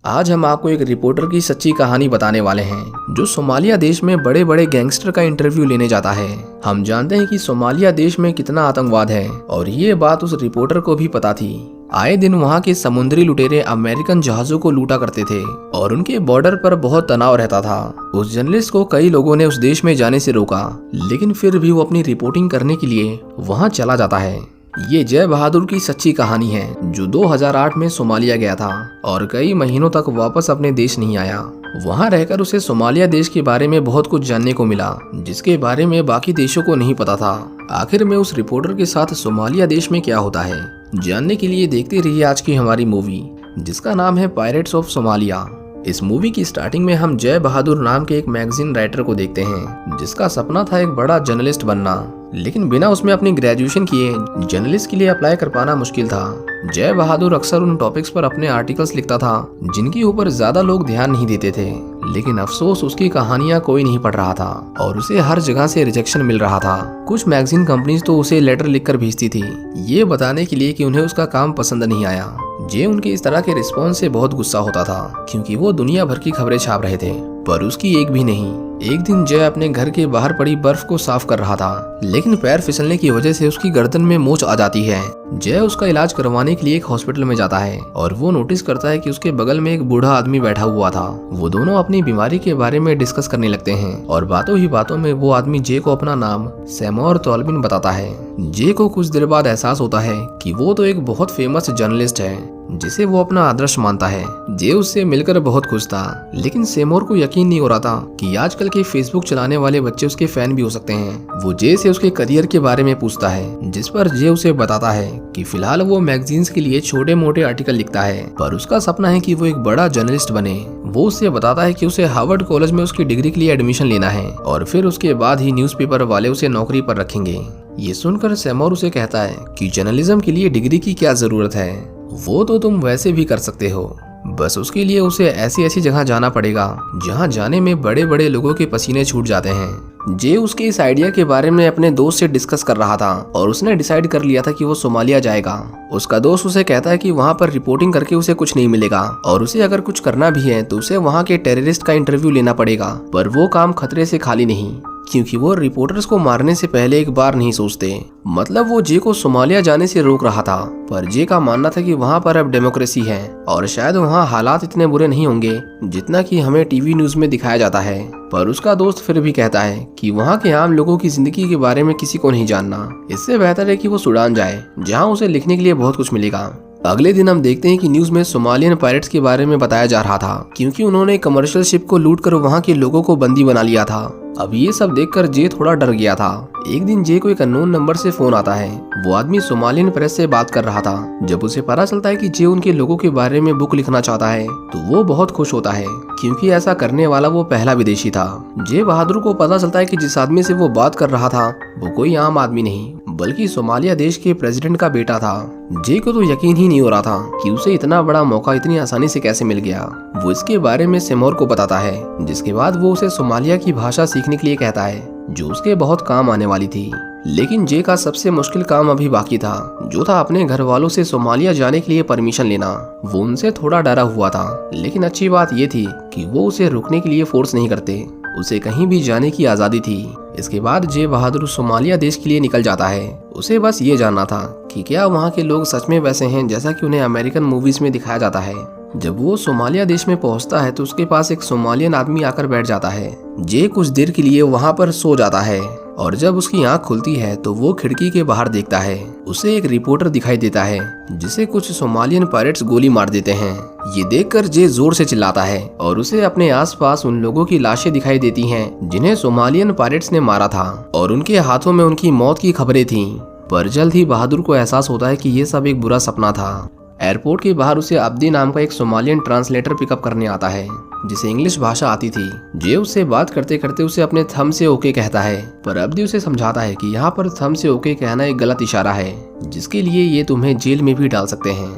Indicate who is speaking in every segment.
Speaker 1: आज हम आपको एक रिपोर्टर की सच्ची कहानी बताने वाले हैं जो सोमालिया देश में बड़े बड़े गैंगस्टर का इंटरव्यू लेने जाता है। हम जानते हैं कि सोमालिया देश में कितना आतंकवाद है और ये बात उस रिपोर्टर को भी पता थी। आए दिन वहाँ के समुद्री लुटेरे अमेरिकन जहाजों को लूटा करते थे और उनके बॉर्डर पर बहुत तनाव रहता था। उस जर्नलिस्ट को कई लोगों ने उस देश में जाने से रोका, लेकिन फिर भी वो अपनी रिपोर्टिंग करने के लिए वहाँ चला जाता है। ये जय बहादुर की सच्ची कहानी है जो 2008 में सोमालिया गया था और कई महीनों तक वापस अपने देश नहीं आया। वहां रहकर उसे सोमालिया देश के बारे में बहुत कुछ जानने को मिला जिसके बारे में बाकी देशों को नहीं पता था। आखिर में उस रिपोर्टर के साथ सोमालिया देश में क्या होता है, जानने के लिए देखते रहिए आज की हमारी मूवी जिसका नाम है पायरेट्स ऑफ सोमालिया। इस मूवी की स्टार्टिंग में हम जय बहादुर नाम के एक मैगजीन राइटर को देखते हैं जिसका सपना था एक बड़ा जर्नलिस्ट बनना, लेकिन बिना उसमें अपनी ग्रेजुएशन किए जर्नलिस्ट के लिए अप्लाई कर पाना मुश्किल था। जय बहादुर अक्सर उन टॉपिक्स पर अपने आर्टिकल्स लिखता था जिनके ऊपर ज्यादा लोग ध्यान नहीं देते थे, लेकिन अफसोस उसकी कहानियां कोई नहीं पढ़ रहा था और उसे हर जगह से रिजेक्शन मिल रहा था। कुछ मैगजीन कंपनीज तो उसे लेटर लिखकर भेजती थी ये बताने के लिए कि उन्हें उसका काम पसंद नहीं आया। जय उनके इस तरह के रिस्पॉन्स से बहुत गुस्सा होता था क्योंकि वो दुनिया भर की खबरें छाप रहे थे पर उसकी एक भी नहीं। एक दिन जय अपने घर के बाहर पड़ी बर्फ को साफ कर रहा था, लेकिन पैर फिसलने की वजह से उसकी गर्दन में मोच आ जाती है। जय उसका इलाज करवाने के लिए एक हॉस्पिटल में जाता है और वो नोटिस करता है कि उसके बगल में एक बूढ़ा आदमी बैठा हुआ था। वो दोनों अपनी बीमारी के बारे में डिस्कस करने लगते हैं और बातों ही बातों में वो आदमी जय को अपना नाम सैमोर तोल्बिन बताता है। जय को कुछ देर बाद एहसास होता है कि वो तो एक बहुत फेमस जर्नलिस्ट है जिसे वो अपना आदर्श मानता है। जय उससे मिलकर बहुत खुश था, लेकिन सेमोर को यकीन नहीं हो रहा था कि आजकल के फेसबुक चलाने वाले बच्चे उसके फैन भी हो सकते हैं। वो जय से उसके करियर के बारे में पूछता है जिस पर जय उसे बताता है कि फिलहाल वो मैगजीन्स के लिए छोटे मोटे आर्टिकल लिखता है पर उसका सपना है कि वो एक बड़ा जर्नलिस्ट बने। वो उससे बताता है कि उसे हार्वर्ड कॉलेज में उसकी डिग्री के लिए एडमिशन लेना है और फिर उसके बाद ही न्यूज़पेपर वाले उसे नौकरी पर रखेंगे। ये सुनकर सेमोर उसे कहता है कि जर्नलिज्म के लिए डिग्री की क्या जरूरत है, वो तो तुम वैसे भी कर सकते हो, बस उसके लिए उसे ऐसी ऐसी जगह जाना पड़ेगा जहां जाने में बड़े बड़े लोगों के पसीने छूट जाते हैं। जे उसके इस आइडिया के बारे में अपने दोस्त से डिस्कस कर रहा था और उसने डिसाइड कर लिया था कि वो सोमालिया जाएगा। उसका दोस्त उसे कहता है कि वहां पर रिपोर्टिंग करके उसे कुछ नहीं मिलेगा और उसे अगर कुछ करना भी है तो उसे वहां के टेररिस्ट का इंटरव्यू लेना पड़ेगा, पर वो काम खतरे से खाली नहीं क्योंकि वो रिपोर्टर्स को मारने से पहले एक बार नहीं सोचते। मतलब वो जे को सोमालिया जाने से रोक रहा था, पर जे का मानना था कि वहाँ पर अब डेमोक्रेसी है और शायद वहाँ हालात इतने बुरे नहीं होंगे जितना कि हमें टीवी न्यूज में दिखाया जाता है। पर उसका दोस्त फिर भी कहता है कि वहाँ के आम लोगों की जिंदगी के बारे में किसी को नहीं जानना, इससे बेहतर है कि वो सूडान जाए जहाँ उसे लिखने के लिए बहुत कुछ मिलेगा। अगले दिन हम देखते हैं कि न्यूज में सोमालियन पायरेट्स के बारे में बताया जा रहा था क्योंकि उन्होंने कमर्शियल शिप को लूटकर वहां के लोगों को बंदी बना लिया था। अब ये सब देखकर जे थोड़ा डर गया था। एक दिन जे को एक अननोन नंबर से फोन आता है। वो आदमी सोमालियन प्रेस से बात कर रहा था। जब उसे पता चलता है कि जे उनके लोगों के बारे में बुक लिखना चाहता है तो वो बहुत खुश होता है क्योंकि ऐसा करने वाला वो पहला विदेशी था। जे बहादुर को पता चलता है कि जिस आदमी से वो बात कर रहा था वो कोई आम आदमी नहीं बल्कि सोमालिया देश के प्रेसिडेंट का बेटा था। जे को तो यकीन ही नहीं हो रहा था कि उसे इतना बड़ा मौका इतनी आसानी से कैसे मिल गया। वो इसके बारे में सेमोर को बताता है जिसके बाद वो उसे सोमालिया की भाषा सीखने के लिए कहता है जो उसके बहुत काम आने वाली थी। लेकिन जे का सबसे मुश्किल काम अभी बाकी था जो था अपने घर वालों से सोमालिया जाने के लिए परमिशन लेना। वो उनसे थोड़ा डरा हुआ था, लेकिन अच्छी बात ये थी कि वो उसे रुकने के लिए फोर्स नहीं करते, उसे कहीं भी जाने की आजादी थी। इसके बाद जे बहादुर सोमालिया देश के लिए निकल जाता है। उसे बस ये जानना था कि क्या वहाँ के लोग सच में वैसे हैं जैसा कि उन्हें अमेरिकन मूवीज में दिखाया जाता है। जब वो सोमालिया देश में पहुंचता है तो उसके पास एक सोमालियन आदमी आकर बैठ जाता है। जे कुछ देर के लिए वहाँ पर सो जाता है और जब उसकी आंख खुलती है तो वो खिड़की के बाहर देखता है। उसे एक रिपोर्टर दिखाई देता है जिसे कुछ सोमालियन पायरेट्स गोली मार देते हैं। ये देखकर जे जोर से चिल्लाता है और उसे अपने आसपास उन लोगों की लाशें दिखाई देती हैं जिन्हें सोमालियन पायरेट्स ने मारा था और उनके हाथों में उनकी मौत की खबरें थीं। पर जल्द ही बहादुर को एहसास होता है कि ये सब एक बुरा सपना था। एयरपोर्ट के बाहर उसे अब्दी नाम का एक सोमालियन ट्रांसलेटर पिकअप करने आता है जिसे इंग्लिश भाषा आती थी। जे उससे बात करते करते उसे अपने थंब से ओके कहता है, पर अब्दी उसे समझाता है कि यहाँ पर थंब से ओके कहना एक गलत इशारा है जिसके लिए ये तुम्हें जेल में भी डाल सकते हैं।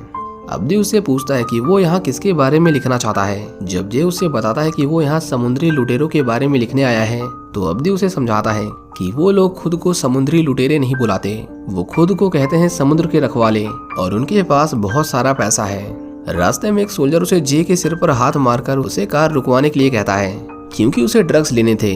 Speaker 1: अब्दी उससे पूछता है कि वो यहाँ किसके बारे में लिखना चाहता है। जब जे उससे बताता है कि वो यहाँ समुद्री लुटेरों के बारे में लिखने आया है तो अब्दी उसे समझाता है कि वो लोग खुद को समुद्री लुटेरे नहीं बुलाते, वो खुद को कहते हैं समुद्र के रखवाले और उनके पास बहुत सारा पैसा है। रास्ते में एक सोल्जर उसे जे के सिर पर हाथ मारकर उसे कार रुकवाने के लिए कहता है, क्योंकि उसे ड्रग्स लेने थे।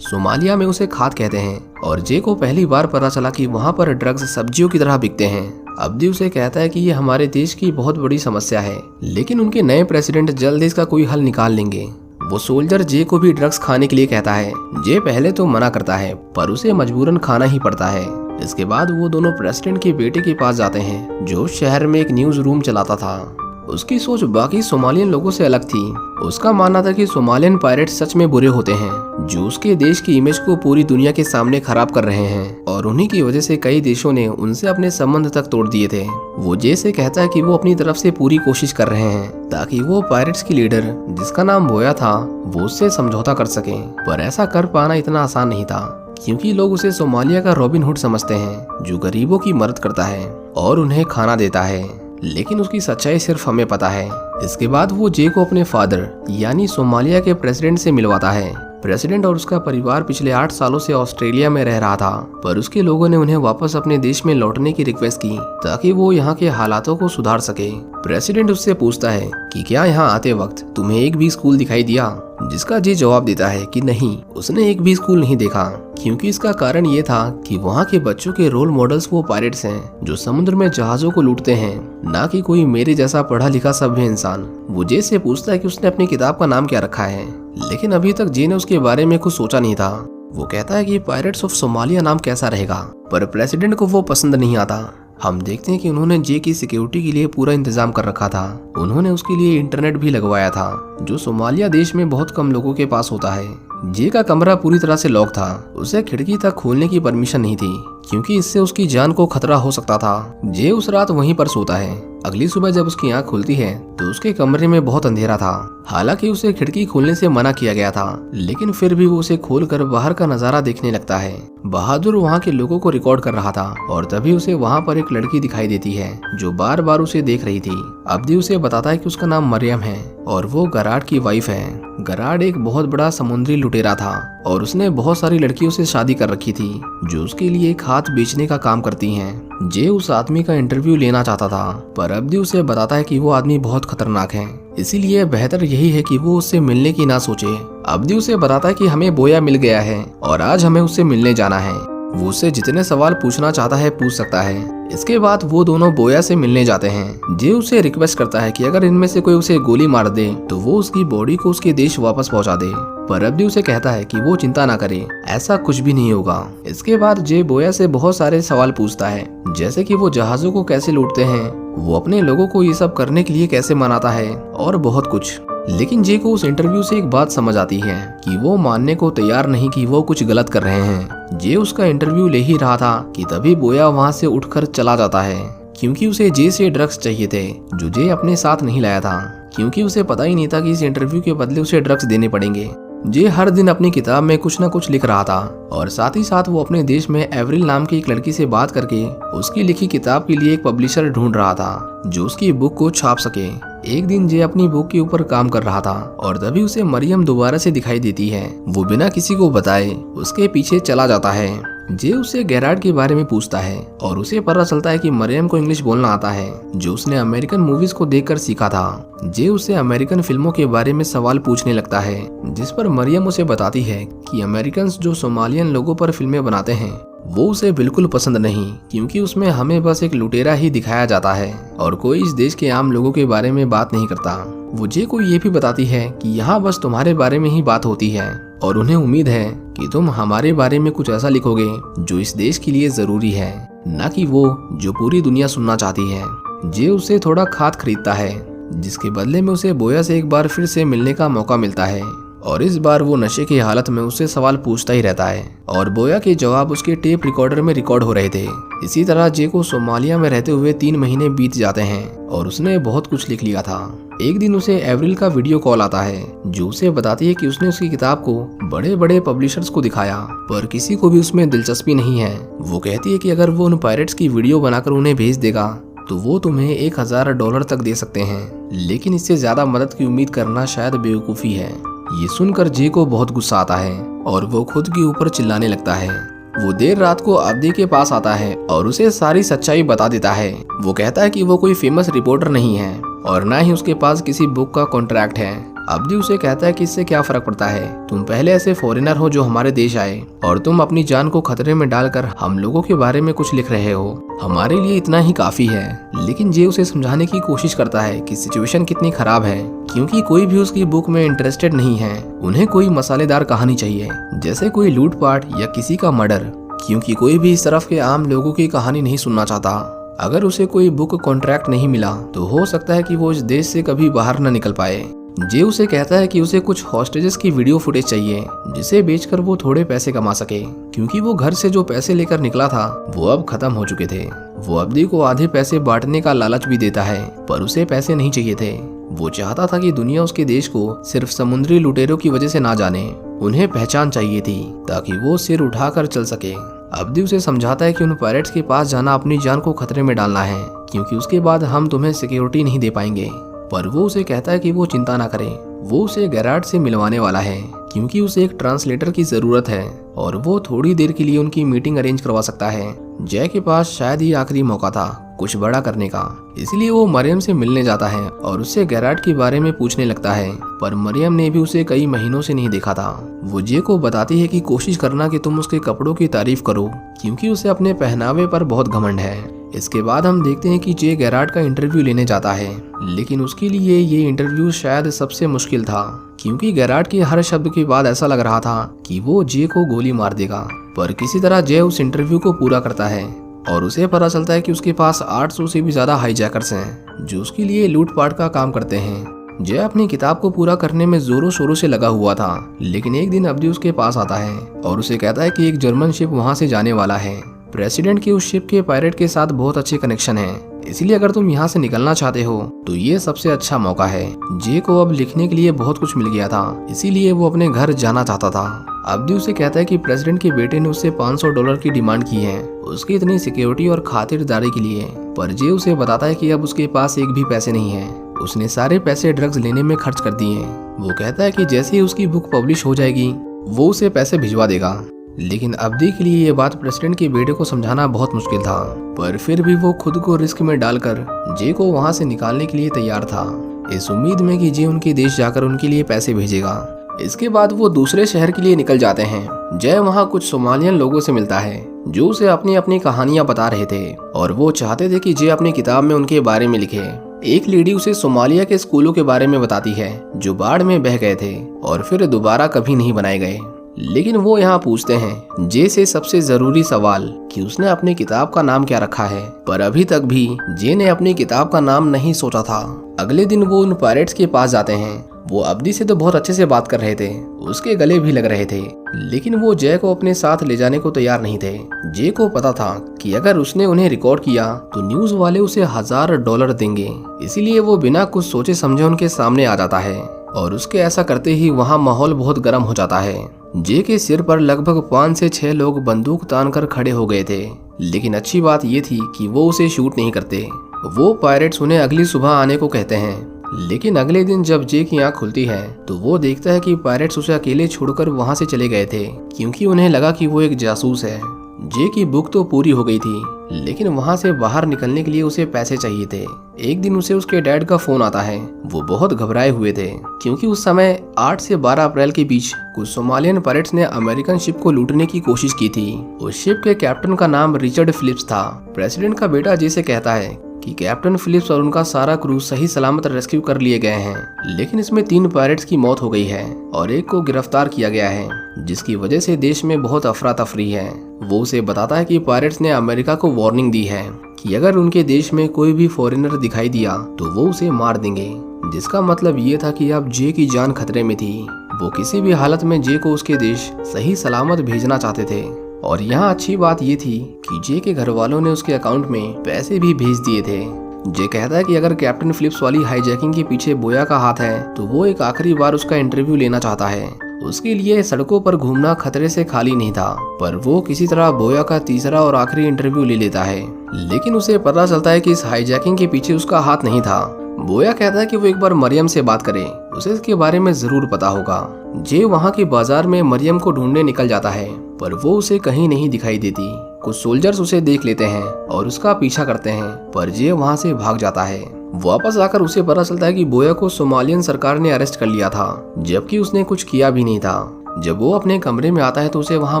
Speaker 1: सोमालिया में उसे खाद कहते हैं और जे को पहली बार पता चला कि वहाँ पर ड्रग्स सब्जियों की तरह बिकते हैं। अब्दी उसे कहता है कि ये हमारे देश की बहुत बड़ी समस्या है, लेकिन उनके नए प्रेसिडेंट जल्द इसका कोई हल निकाल लेंगे। वो सोल्जर जे को भी ड्रग्स खाने के लिए कहता है। जे पहले तो मना करता है, पर उसे मजबूरन खाना ही पड़ता है। इसके बाद वो दोनों प्रेसिडेंट के बेटे के पास जाते हैं, जो शहर में एक न्यूज रूम चलाता था। उसकी सोच बाकी सोमालियन लोगों से अलग थी। उसका मानना था कि सोमालियन पायरेट सच में बुरे होते हैं, जो उसके देश की इमेज को पूरी दुनिया के सामने खराब कर रहे हैं, और उन्हीं की वजह से कई देशों ने उनसे अपने संबंध तक तोड़ दिए थे। वो जे से कहता है कि वो अपनी तरफ से पूरी कोशिश कर रहे हैं ताकि वो पायरेट्स की लीडर, जिसका नाम बोया था, वो उससे समझौता कर सके। पर ऐसा कर पाना इतना आसान नहीं था, क्योंकि लोग उसे सोमालिया का रॉबिन हुड समझते हैं, जो गरीबों की मदद करता है और उन्हें खाना देता है। लेकिन उसकी सच्चाई सिर्फ हमें पता है। इसके बाद वो जे को अपने फादर यानी सोमालिया के प्रेसिडेंट से मिलवाता है। प्रेसिडेंट और उसका परिवार पिछले 8 सालों से ऑस्ट्रेलिया में रह रहा था, पर उसके लोगों ने उन्हें वापस अपने देश में लौटने की रिक्वेस्ट की ताकि वो यहाँ के हालातों को सुधार सके। प्रेसिडेंट उससे पूछता है कि क्या यहाँ आते वक्त तुम्हें एक भी स्कूल दिखाई दिया, जिसका जे जवाब देता है कि नहीं, उसने एक भी स्कूल नहीं देखा, क्योंकि इसका कारण ये था कि वहाँ के बच्चों के रोल मॉडल्स वो पायरेट्स हैं जो समुद्र में जहाजों को लूटते हैं, ना कि कोई मेरे जैसा पढ़ा लिखा सभ्य इंसान। वो जे से पूछता है कि उसने अपनी किताब का नाम क्या रखा है, लेकिन अभी तक जे ने उसके बारे में कुछ सोचा नहीं था। वो कहता है कि पायरेट्स ऑफ सोमालिया नाम कैसा रहेगा, पर प्रेसिडेंट को वो पसंद नहीं आता। हम देखते हैं कि उन्होंने जे की सिक्योरिटी के लिए पूरा इंतजाम कर रखा था। उन्होंने उसके लिए इंटरनेट भी लगवाया था, जो सोमालिया देश में बहुत कम लोगों के पास होता है। जे का कमरा पूरी तरह से लॉक था, उसे खिड़की तक खोलने की परमिशन नहीं थी, क्योंकि इससे उसकी जान को खतरा हो सकता था। जे उस रात वहीं पर सोता है। अगली सुबह जब उसकी आंख खुलती है तो उसके कमरे में बहुत अंधेरा था। हालांकि उसे खिड़की खोलने से मना किया गया था, लेकिन फिर भी वो उसे खोलकर बाहर का नजारा देखने लगता है। बहादुर वहाँ के लोगों को रिकॉर्ड कर रहा था और तभी उसे वहाँ पर एक लड़की दिखाई देती है जो बार बार उसे देख रही थी। अब्दी उसे बताता है कि उसका नाम मरियम है और वो गराड की वाइफ है। गराड एक बहुत बड़ा समुद्री लुटेरा था और उसने बहुत सारी लड़कियों से शादी कर रखी थी, जो उसके लिए खाद बेचने का काम करती हैं। जे उस आदमी का इंटरव्यू लेना चाहता था, पर अब्दी उसे बताता है कि वो आदमी बहुत खतरनाक है, इसीलिए बेहतर यही है कि वो उससे मिलने की ना सोचे। अब्दी उसे बताता है कि हमें बोया मिल गया है और आज हमें उससे मिलने जाना है। वो उससे जितने सवाल पूछना चाहता है पूछ सकता है। इसके बाद वो दोनों बोया से मिलने जाते हैं। जे उससे रिक्वेस्ट करता है कि अगर इनमें से कोई उसे गोली मार दे तो वो उसकी बॉडी को उसके देश वापस पहुंचा दे, पर अब्दी उसे कहता है कि वो चिंता ना करे, ऐसा कुछ भी नहीं होगा। इसके बाद जे बोया से बहुत सारे सवाल पूछता है, जैसे कि वो जहाजों को कैसे लूटते हैं, वो अपने लोगों को ये सब करने के लिए कैसे मनाता है और बहुत कुछ। लेकिन जे को उस इंटरव्यू से एक बात समझ आती है कि वो मानने को तैयार नहीं कि वो कुछ गलत कर रहे हैं। जे उसका इंटरव्यू ले ही रहा था कि तभी बोया वहाँ से उठकर चला जाता है, क्योंकि उसे जे से ड्रग्स चाहिए थे, जो जे अपने साथ नहीं लाया था, क्योंकि उसे पता ही नहीं था कि इस इंटरव्यू के बदले उसे ड्रग्स देने पड़ेंगे। जे हर दिन अपनी किताब में कुछ न कुछ लिख रहा था और साथ ही साथ वो अपने देश में एवरिल नाम की एक लड़की से बात करके उसकी लिखी किताब के लिए एक पब्लिशर ढूंढ रहा था जो उसकी बुक को छाप सके। एक दिन जे अपनी बुक के ऊपर काम कर रहा था और तभी उसे मरियम दोबारा से दिखाई देती है। वो बिना किसी को बताए उसके पीछे चला जाता है। जे उससे गैराड के बारे में पूछता है और उसे पता चलता है कि मरियम को इंग्लिश बोलना आता है, जो उसने अमेरिकन मूवीज को देखकर सीखा था। जे उससे अमेरिकन फिल्मों के बारे में सवाल पूछने लगता है, जिस पर मरियम उसे बताती है कि अमेरिकन जो सोमालियन लोगों पर फिल्में बनाते हैं वो उसे बिल्कुल पसंद नहीं, क्योंकि उसमें हमें बस एक लुटेरा ही दिखाया जाता है और कोई इस देश के आम लोगों के बारे में बात नहीं करता। वो जे को ये भी बताती है कि यहाँ बस तुम्हारे बारे में ही बात होती है और उन्हें उम्मीद है कि तुम हमारे बारे में कुछ ऐसा लिखोगे जो इस देश के लिए जरूरी है, न कि वो जो पूरी दुनिया सुनना चाहती है। जे उससे थोड़ा खाद खरीदता है, जिसके बदले में उसे बोया से एक बार फिर से मिलने का मौका मिलता है और इस बार वो नशे की हालत में उससे सवाल पूछता ही रहता है और बोया के जवाब उसके टेप रिकॉर्डर में रिकॉर्ड हो रहे थे। इसी तरह जे को सोमालिया में रहते हुए 3 महीने बीत जाते हैं और उसने बहुत कुछ लिख लिया था। एक दिन उसे एवरिल का वीडियो कॉल आता है, जो उसे बताती है कि उसने उसकी किताब को बड़े बड़े पब्लिशर्स को दिखाया, पर किसी को भी उसमें दिलचस्पी नहीं है। वो कहती है कि अगर वो उन पायरेट्स की वीडियो बनाकर उन्हें भेज देगा तो वो तुम्हें $1000 तक दे सकते हैं, लेकिन इससे ज्यादा मदद की उम्मीद करना शायद बेवकूफ़ी है। ये सुनकर जे को बहुत गुस्सा आता है और वो खुद के ऊपर चिल्लाने लगता है। वो देर रात को अब्दी के पास आता है और उसे सारी सच्चाई बता देता है। वो कहता है कि वो कोई फेमस रिपोर्टर नहीं है और ना ही उसके पास किसी बुक का कॉन्ट्रैक्ट है। अब्दी उसे कहता है कि इससे क्या फर्क पड़ता है, तुम पहले ऐसे फॉरेनर हो जो हमारे देश आए और तुम अपनी जान को खतरे में डालकर हम लोगों के बारे में कुछ लिख रहे हो, हमारे लिए इतना ही काफी है। लेकिन जे उसे समझाने की कोशिश करता है कि सिचुएशन कितनी खराब है, क्योंकि कोई भी उसकी बुक में इंटरेस्टेड नहीं है। उन्हें कोई मसालेदार कहानी चाहिए, जैसे कोई लूटपाट या किसी का मर्डर, क्योंकि कोई भी इस तरफ के आम लोगों की कहानी नहीं सुनना चाहता। अगर उसे कोई बुक कॉन्ट्रैक्ट नहीं मिला तो हो सकता है कि वो इस देश से कभी बाहर न निकल पाए। जे उसे कहता है कि उसे कुछ हॉस्टेजेस की वीडियो फुटेज चाहिए जिसे बेचकर वो थोड़े पैसे कमा सके, क्योंकि वो घर से जो पैसे लेकर निकला था वो अब खत्म हो चुके थे। वो अब्दी को आधे पैसे बांटने का लालच भी देता है, पर उसे पैसे नहीं चाहिए थे। वो चाहता था कि दुनिया उसके देश को सिर्फ समुद्री लुटेरों की वजह से ना जाने, उन्हें पहचान चाहिए थी ताकि वो सिर उठाकर चल सके। अब्दी उसे समझाता है कि उन पायरेट्स के पास जाना अपनी जान को खतरे में डालना है, क्योंकि उसके बाद हम तुम्हें सिक्योरिटी नहीं दे पाएंगे। पर वो उसे कहता है कि वो चिंता ना करे, वो उसे गैराट से मिलवाने वाला है, क्योंकि उसे एक ट्रांसलेटर की जरूरत है और वो थोड़ी देर के लिए उनकी मीटिंग अरेंज करवा सकता है। जय के पास शायद ही आखिरी मौका था कुछ बड़ा करने का, इसलिए वो मरियम से मिलने जाता है और उससे गैराट के बारे में पूछने लगता है। पर मरियम ने भी उसे कई महीनों से नहीं देखा था। वो जे को बताती है कि कोशिश करना कि तुम उसके कपड़ों की तारीफ करो, क्योंकि उसे अपने पहनावे पर बहुत घमंड है। इसके बाद हम देखते हैं कि जे गैराट का इंटरव्यू लेने जाता है, लेकिन उसके लिए ये इंटरव्यू शायद सबसे मुश्किल था, क्योंकि गैराट के हर शब्द के बाद ऐसा लग रहा था कि वो जे को गोली मार देगा। पर किसी तरह जे उस इंटरव्यू को पूरा करता है और उसे पता चलता है कि उसके पास 800 से भी ज्यादा हाईजैकर्स हैं जो उसके लिए लूटपाट का काम करते हैं। जय अपनी किताब को पूरा करने में जोरों शोरों से लगा हुआ था, लेकिन एक दिन अब्दी उसके पास आता है और उसे कहता है कि एक जर्मन शिप वहां से जाने वाला है। प्रेसिडेंट के उस शिप के पायरेट के साथ बहुत अच्छे कनेक्शन हैं, इसलिए अगर तुम यहाँ से निकलना चाहते हो तो ये सबसे अच्छा मौका है। जे को अब लिखने के लिए बहुत कुछ मिल गया था, इसीलिए वो अपने घर जाना चाहता था। अब्दी उसे कहता है कि प्रेसिडेंट के बेटे ने उससे $500 की डिमांड की है उसकी इतनी सिक्योरिटी और खातिरदारी के लिए। पर जे उसे बताता है कि अब उसके पास एक भी पैसे नहीं है, उसने सारे पैसे ड्रग्स लेने में खर्च कर दिए। वो कहता है कि जैसे ही उसकी बुक पब्लिश हो जाएगी वो उसे पैसे भिजवा देगा। लेकिन अब्दी के लिए ये बात प्रेसिडेंट के बेटे को समझाना बहुत मुश्किल था, पर फिर भी वो खुद को रिस्क में डालकर जे को वहां से निकालने के लिए तैयार था, इस उम्मीद में कि जे उनके देश जाकर उनके लिए पैसे भेजेगा। इसके बाद वो दूसरे शहर के लिए निकल जाते हैं। जय वहाँ कुछ सोमालियन लोगों से मिलता है जो उसे अपनी अपनी कहानियां बता रहे थे और वो चाहते थे कि जय अपनी किताब में उनके बारे में लिखे। एक लेडी उसे सोमालिया के स्कूलों के बारे में बताती है जो बाढ़ में बह गए थे और फिर दोबारा कभी नहीं बनाए गए। लेकिन वो यहाँ पूछते हैं जे से सबसे जरूरी सवाल कि उसने अपनी किताब का नाम क्या रखा है, पर अभी तक भी जे ने अपनी किताब का नाम नहीं सोचा था। अगले दिन वो उन पायरेट्स के पास जाते हैं। वो अब्दी से तो बहुत अच्छे से बात कर रहे थे, उसके गले भी लग रहे थे, लेकिन वो जय को अपने साथ ले जाने को तैयार नहीं थे। जय को पता था कि अगर उसने उन्हें रिकॉर्ड किया तो न्यूज वाले उसे $1000 देंगे, इसीलिए वो बिना कुछ सोचे समझे उनके सामने आ जाता है और उसके ऐसा करते ही वहाँ माहौल बहुत गर्म हो जाता है। जे के सिर पर लगभग 5 से 6 लोग बंदूक तान कर खड़े हो गए थे, लेकिन अच्छी बात ये थी कि वो उसे शूट नहीं करते। वो पायरेट्स उन्हें अगली सुबह आने को कहते हैं, लेकिन अगले दिन जब जे की आंख खुलती है तो वो देखता है कि पायरेट्स उसे अकेले छोड़कर वहां से चले गए थे, क्योंकि उन्हें लगा कि वो एक जासूस है। जे की बुक तो पूरी हो गई थी, लेकिन वहां से बाहर निकलने के लिए उसे पैसे चाहिए थे। एक दिन उसे उसके डैड का फोन आता है। वो बहुत घबराए हुए थे, क्योंकि उस समय 8 से 12 अप्रैल के बीच कुछ सोमालियन पायरेट्स ने अमेरिकन शिप को लूटने की कोशिश की थी। उस शिप के कैप्टन का नाम रिचर्ड फिलिप्स था। प्रेसिडेंट का बेटा जे से कहता है कि कैप्टन फिलिप्स और उनका सारा क्रू सही सलामत रेस्क्यू कर लिए गए हैं, लेकिन इसमें 3 पायरेट्स की मौत हो गई है और एक को गिरफ्तार किया गया है, जिसकी वजह से देश में बहुत अफरा तफरी है। वो उसे बताता है कि पायरेट्स ने अमेरिका को वार्निंग दी है कि अगर उनके देश में कोई भी फॉरेनर दिखाई दिया तो वो उसे मार देंगे, जिसका मतलब ये था कि अब जे की जान खतरे में थी। वो किसी भी हालत में जे को उसके देश सही सलामत भेजना चाहते थे। और यहाँ अच्छी बात ये थी कि जे के घर वालों ने उसके अकाउंट में पैसे भी भेज दिए थे। जे कहता है कि अगर कैप्टन फिलिप्स वाली हाईजैकिंग के पीछे बोया का हाथ है तो वो एक आखिरी बार उसका इंटरव्यू लेना चाहता है। उसके लिए सड़कों पर घूमना खतरे से खाली नहीं था, पर वो किसी तरह बोया का तीसरा और आखिरी इंटरव्यू ले लेता है। लेकिन उसे पता चलता है कि इस हाईजैकिंग के पीछे उसका हाथ नहीं था। बोया कहता है कि वो एक बार मरियम से बात करे, उसे इसके बारे में जरूर पता होगा। जे वहाँ के बाजार में मरियम को ढूंढने निकल जाता है, पर वो उसे कहीं नहीं दिखाई देती। कुछ सोल्जर्स उसे देख लेते हैं और उसका पीछा करते हैं, पर जे वहाँ से भाग जाता है। वापस आकर उसे पता चलता है कि बोया को सोमालियन सरकार ने अरेस्ट कर लिया था, जबकि उसने कुछ किया भी नहीं था। जब वो अपने कमरे में आता है तो उसे वहाँ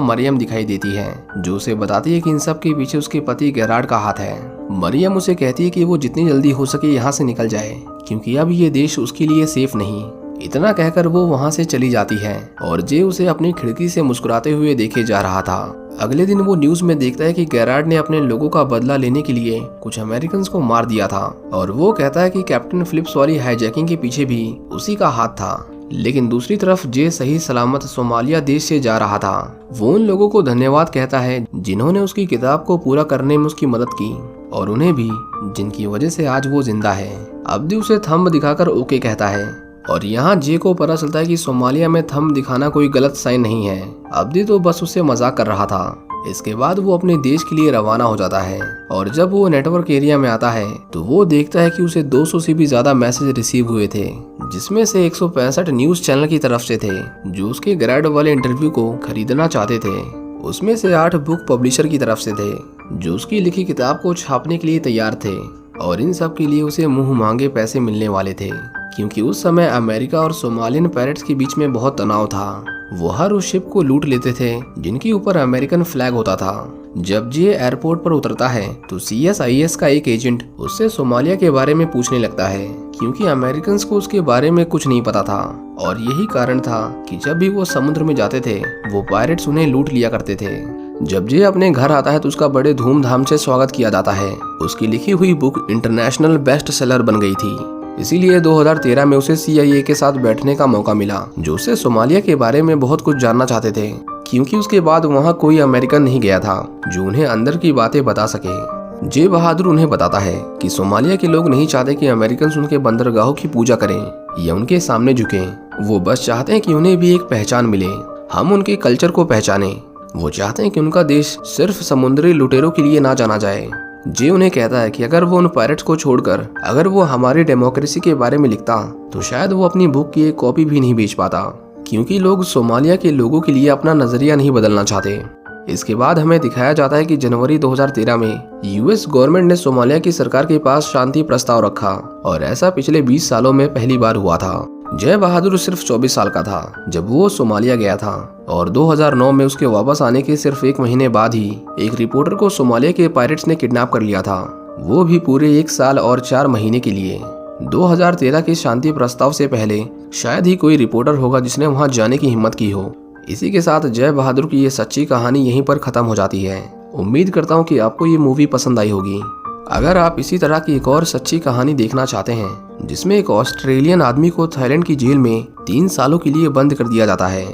Speaker 1: मरियम दिखाई देती है, जो उसे बताती है कि इन सब के पीछे उसके पति गेरार्ड का हाथ है। मरियम उसे कहती है कि वो जितनी जल्दी हो सके यहाँ से निकल जाए, क्योंकि अब ये देश उसके लिए सेफ नहीं। इतना कहकर वो वहाँ से चली जाती है और जे उसे अपनी खिड़की से मुस्कुराते हुए देखे जा रहा था। अगले दिन वो न्यूज में देखता है कि गेरार्ड ने अपने लोगों का बदला लेने के लिए कुछ अमेरिकन को मार दिया था, और वो कहता है कि कैप्टन फिलिप्स वाली हाईजैकिंग के पीछे भी उसी का हाथ था। लेकिन दूसरी तरफ जे सही सलामत सोमालिया देश से जा रहा था। वो उन लोगों को धन्यवाद कहता है जिन्होंने उसकी किताब को पूरा करने में उसकी मदद की, और उन्हें भी जिनकी वजह से आज वो जिंदा है। अब्दी उसे थंब दिखाकर ओके कहता है, और यहाँ जे को पता चलता है कि सोमालिया में थंब दिखाना कोई गलत साइन नहीं है। अब्दी तो बस उससे मजाक कर रहा था। इसके बाद वो अपने देश के लिए रवाना हो जाता है, और जब वो नेटवर्क एरिया में आता है तो वो देखता है कि उसे 200 से भी ज्यादा मैसेज रिसीव हुए थे, जिसमें से 165 न्यूज चैनल की तरफ से थे जो उसके ग्रेड वाले इंटरव्यू को खरीदना चाहते थे। उसमें से 8 बुक पब्लिशर की तरफ से थे जो उसकी लिखी किताब को छापने के लिए तैयार थे, और इन सब के लिए उसे मुंह मांगे पैसे मिलने वाले थे, क्योंकि उस समय अमेरिका और सोमालियन पायरेट्स के बीच में बहुत तनाव था। वो हर उस शिप को लूट लेते थे जिनके ऊपर अमेरिकन फ्लैग होता था। जब जे एयरपोर्ट पर उतरता है तो CSIS का एक एजेंट उससे सोमालिया के बारे में पूछने लगता है, क्योंकि अमेरिकन को उसके बारे में कुछ नहीं पता था, और यही कारण था कि जब भी वो समुद्र में जाते थे वो पायरेट्स उन्हें लूट लिया करते थे। जब जे अपने घर आता है तो उसका बड़े धूमधाम से स्वागत किया जाता है। उसकी लिखी हुई बुक इंटरनेशनल बेस्ट सेलर बन गई थी, इसीलिए 2013 में उसे CIA के साथ बैठने का मौका मिला, जो उसे सोमालिया के बारे में बहुत कुछ जानना चाहते थे, क्योंकि उसके बाद वहाँ कोई अमेरिकन नहीं गया था जो उन्हें अंदर की बातें बता सके। जे बहादुर उन्हें बताता है कि सोमालिया के लोग नहीं चाहते कि अमेरिकन उनके बंदरगाहों की पूजा करें या उनके सामने झुकें। वो बस चाहते हैं कि उन्हें भी एक पहचान मिले, हम उनके कल्चर को पहचाने। वो चाहते हैं कि उनका देश सिर्फ समुद्री लुटेरों के लिए ना जाना जाए। जे उन्हें कहता है कि अगर वो उन पायरेट्स को छोड़कर अगर वो हमारी डेमोक्रेसी के बारे में लिखता तो शायद वो अपनी बुक की एक कॉपी भी नहीं बेच पाता, क्योंकि लोग सोमालिया के लोगों के लिए अपना नजरिया नहीं बदलना चाहते। इसके बाद हमें दिखाया जाता है कि जनवरी 2013 में US गवर्नमेंट ने सोमालिया की सरकार के पास शांति प्रस्ताव रखा, और ऐसा पिछले 20 सालों में पहली बार हुआ था। जय बहादुर सिर्फ 24 साल का था जब वो सोमालिया गया था, और 2009 में उसके वापस आने के सिर्फ 1 महीने बाद ही एक रिपोर्टर को सोमालिया के पायरेट्स ने किडनैप कर लिया था, वो भी पूरे 1 साल और 4 महीने के लिए। 2013 के शांति प्रस्ताव से पहले शायद ही कोई रिपोर्टर होगा जिसने वहां जाने की हिम्मत की हो। इसी के साथ जय बहादुर की ये सच्ची कहानी यहीं पर खत्म हो जाती है। उम्मीद करता हूँ कि आपको ये मूवी पसंद आई होगी। अगर आप इसी तरह की एक और सच्ची कहानी देखना चाहते हैं जिसमें एक ऑस्ट्रेलियन आदमी को थाईलैंड की जेल में 3 सालों के लिए बंद कर दिया जाता है,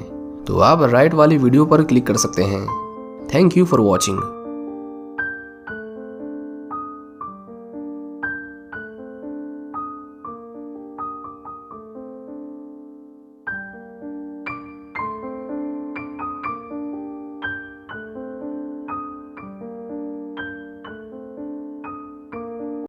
Speaker 1: तो आप राइट वाली वीडियो पर क्लिक कर सकते हैं। Thank you for watching.